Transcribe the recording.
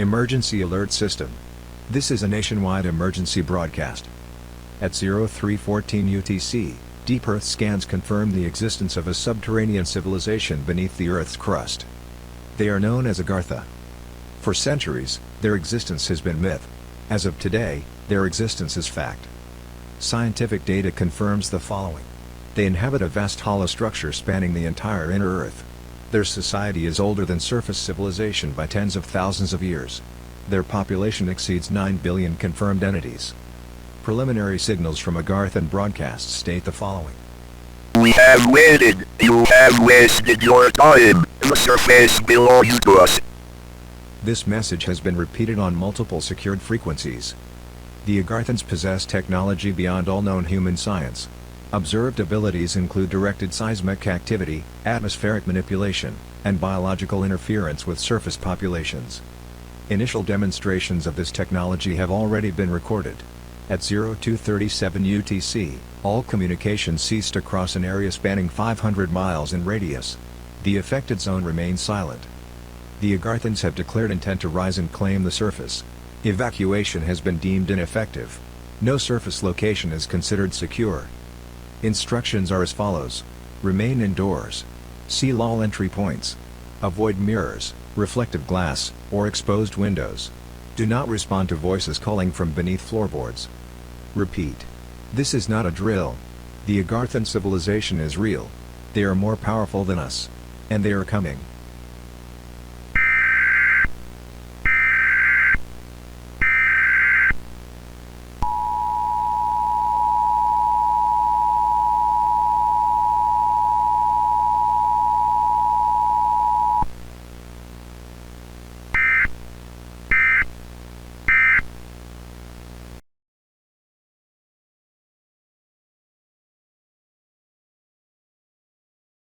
Emergency Alert System. This is a nationwide emergency broadcast. At 0314 UTC, deep Earth scans confirm the existence of a subterranean civilization beneath the Earth's crust. They are known as AGARTHA. For centuries, their existence has been myth. As of today, their existence is fact. Scientific data confirms the following. They inhabit a vast hollow structure spanning the entire inner Earth. Their society is older than surface civilization by tens of thousands of years. Their population exceeds 9 billion confirmed entities. Preliminary signals from AGARTHA broadcasts state the following. We have waited, you have wasted your time, the surface belongs to us. This message has been repeated on multiple secured frequencies. The AGARTHANs possess technology beyond all known human science. Observed abilities include directed seismic activity, atmospheric manipulation, and biological interference with surface populations. Initial demonstrations of this technology have already been recorded. At 0237 UTC, all communication ceased across an area spanning 500 miles in radius. The affected zone remains silent. The AGARTHANs have declared intent to rise and claim the surface. Evacuation has been deemed ineffective. No surface location is considered secure. Instructions are as follows. Remain indoors. Seal all entry points. Avoid mirrors, reflective glass, or exposed windows. Do not respond to voices calling from beneath floorboards. Repeat. This is not a drill. The AGARTHAN civilization is real. They are more powerful than us. And they are coming.